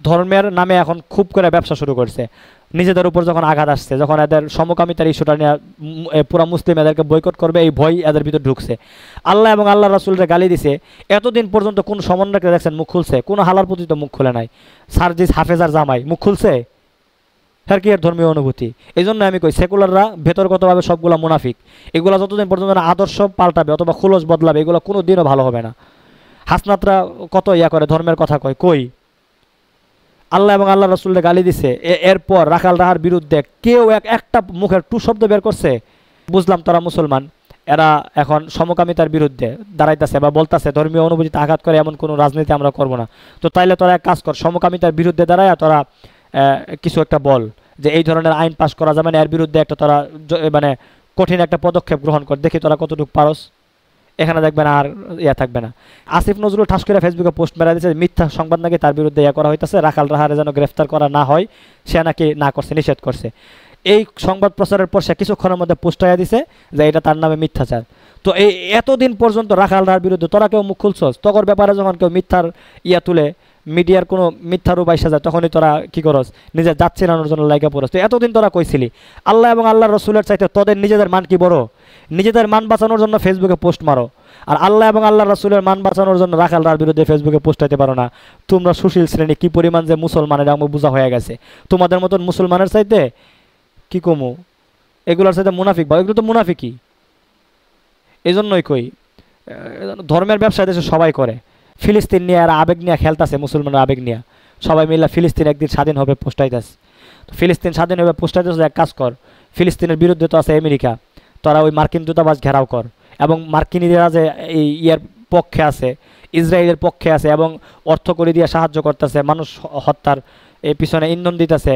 ধর্মের নামে এখন খুব করে ব্যবসা শুরু করছে। নিজেদের উপর যখন আঘাত আসছে, যখন এদের সমকামিতার ইস্যুটা নিয়ে পুরা মুসলিম এদেরকে বয়কট করবে, এই ভয় এদের ভিতর ঢুকছে। আল্লাহ এবং আল্লাহ রাসূলকে গালি দিছে, এতদিন পর্যন্ত কোন সমন্বয়কে দেখছেন মুখ খুলছে? কোনো হালার প্রতি তো মুখ খুলে নাই। সার্জিস হাফেজার জামাই মুখ খুলছে? হ্যাঁ, কি এর ধর্মীয় অনুভূতি? এই জন্য আমি কই সেকুলাররা ভেতরগতভাবে সবগুলা মুনাফিক। এগুলা যতদিন পর্যন্ত না আদর্শ পাল্টাবে অথবা খুলস বদলাবে, এগুলো কোনো দিনও ভালো হবে না। হাসনাতরা কত ইয়া করে ধর্মের কথা কয়, কই আল্লাহ এবং আল্লাহ রাসূলকে গালি দিছে, এরপর রাখাল রাহার বিরুদ্ধে কেউ একটা মুখের টু শব্দ বের করছে? বুঝলাম তারা মুসলমান, এরা এখন সমকামিতার বিরুদ্ধে দাঁড়াইতেছে বা বলতেছে ধর্মীয় অনুভূতিতে আঘাত করে এমন কোনো রাজনীতি আমরা করব না। তো তাইলে তোরা এক কাজ কর, সমকামিতার বিরুদ্ধে দাঁড়ায় তোরা কিছু একটা বল যে এই ধরনের আইন পাশ করা যাবে না, এর বিরুদ্ধে একটা তোরা মানে কঠিন একটা পদক্ষেপ গ্রহণ কর, দেখি তোরা কতটুকু পারস। এখানে দেখবেন আর ইয়া থাকবে না। আসিফ নজরুল ঠাস করে ফেসবুকে পোস্ট মেরা দিয়েছে, মিথ্যা সংবাদ নাকি তার বিরুদ্ধে ইয়া করা হইতেছে, রাখাল রাহারে যেন গ্রেফতার করা না হয় সে নাকি না করছে, নিষেধ করছে। এই সংবাদ প্রচারের পর সে কিছুক্ষণের মধ্যে পোস্ট হয়ে দিছে যে এটা তার নামে মিথ্যাচার। তো এই এতদিন পর্যন্ত রাখাল রাহার বিরুদ্ধে তোরা কেউ মুখ খুলছস? তখন ব্যাপারে যখন কেউ মিথ্যার ইয়া তুলে, মিডিয়ার কোনো মিথ্যার রূপ আইসা যায়, তখনই তোরা কী করস? নিজের জাত চেনানোর জন্য লাইগা পড়স। তো এতদিন তোরা কইছিলি আল্লাহ এবং আল্লাহ রসুলের চাইতে তোদের নিজেদের মান কি বড়? নিজেদের মান বাঁচানোর জন্য ফেসবুকে পোস্ট মারো, আর আল্লাহ এবং আল্লাহ রাসূলের মান বাঁচানোর জন্য রাখাল রাহার বিরুদ্ধে ফেসবুকে পোস্ট হইতে পারো না। তোমরা সুশীল শ্রেণী, কি পরিমাণ যে মুসলমানের আমার বোঝা হয়ে গেছে। তোমাদের মতন মুসলমানের চাইতে কি কমু, এগুলোর সাথে মুনাফিক বা এগুলো তো মুনাফিকই। এই জন্যই কই ধর্মের ব্যবসা দেশে সবাই করে। ফিলিস্তিন নিয়ে আর আবেগ নিয়ে খেলতেছে, মুসলমানের আবেগ নিয়ে সবাই মিলে ফিলিস্তিন একদিন স্বাধীন হবে পোস্টাইতেছে। তো ফিলিস্তিন স্বাধীন হবে পোস্টাইতেছে, এক কাজ কর, ফিলিস্তিনের বিরুদ্ধে তো আছে আমেরিকা, তোরা ওই মার্কিন দূতাবাস ঘেরাও কর, এবং মার্কিনীরা যে এই ইয়ার পক্ষে আছে, ইসরায়েলের পক্ষে আছে এবং অর্থ করে দিয়ে সাহায্য করতেছে, মানুষ হত্যার এই পিছনে ইন্ধন দিতেছে।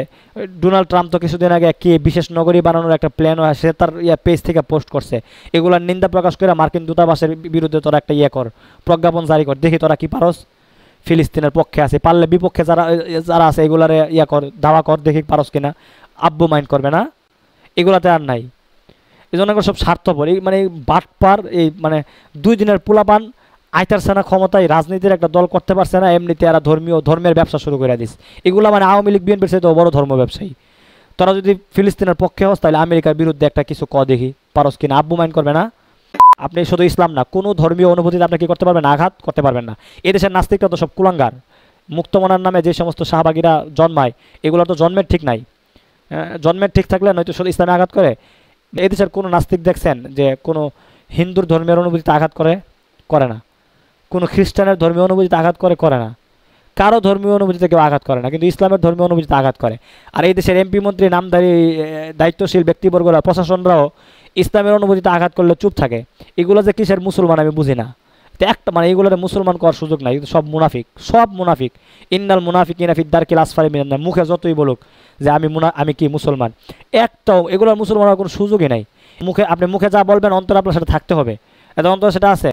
ডোনাল্ড ট্রাম্প তো কিছুদিন আগে কি বিশেষ নগরী বানানোর একটা প্ল্যান হয়, সে তার পেজ থেকে পোস্ট করছে। এগুলোর নিন্দা প্রকাশ করে মার্কিন দূতাবাসের বিরুদ্ধে তোরা একটা কর, প্রজ্ঞাপন জারি কর, দেখি তোরা কি পারস। ফিলিস্তিনের পক্ষে আছে, পারলে বিপক্ষে যারা যারা আছে এগুলারে কর, দাওয়া কর, দেখি পারস কিনা। আব্বু মাইন্ড করবে না, এগুলাতে আর নাই। এই জন্য সব স্বার্থপর, এই মানে বাটপার, এই মানে 2 দিনের পোলাপান আইতার সেনা ক্ষমতায় রাজনীতির একটা দল করতে পারছে না, এমনিতে এরা ধর্মের ব্যবসা শুরু করে দিস। এগুলো মানে আওয়ামী লীগ বিএনপির সাথে বড় ধর্ম ব্যবসায়ী। তোরা যদি ফিলিস্তিনের পক্ষে হস তাহলে আমেরিকার বিরুদ্ধে একটা কিছু দেখি পারস কিনা। আব্বু মাইন্ড করবে না। আপনি শুধু ইসলাম না, কোনো ধর্মীয় অনুভূতিতে আপনি কি করতে পারবেন? আঘাত করতে পারবেন না। এদেশের নাস্তিকরা তো সব কুলাঙ্গার। মুক্তমনার নামে যে সমস্ত শাহবাগীরা জন্মায়, এগুলো তো জন্মের ঠিক নাই। জন্মের ঠিক থাকলে নয়তো শুধু ইসলামে আঘাত করে। এদেশের কোনো নাস্তিক দেখছেন যে কোনো হিন্দুর ধর্মীয় অনুভূতিতে আঘাত করে না। কোনো খ্রিস্টানের ধর্মীয় অনুভূতিতে আঘাত করে না। কারো ধর্মীয় অনুভূতিতে কেউ আঘাত করে না, কিন্তু ইসলামের ধর্মীয় অনুভূতিতে আঘাত করে। আর এই দেশের এমপি মন্ত্রী নামধারী দায়িত্বশীল ব্যক্তিবর্গরা, প্রশাসনরাও ইসলামের অনুভূতিতে আঘাত করলে চুপ থাকে। এগুলো যে কিসের মুসলমান আমি বুঝি না। তো একটা মানে এগুলোর মুসলমান করার সুযোগ নাই, কিন্তু সব মুনাফিক। ইন্নাল মুনাফিকিনা ফি দারকিল আসফালি মিনান নার। মুখে যতই বলুক যে আমি কি মুসলমান, একটাও এগুলোর মুসলমান হওয়ার কোনো সুযোগই নাই। আপনি মুখে যা বলবেন অন্তর আপনার সাথে থাকতে হবে। এত অন্তর সেটা আছে।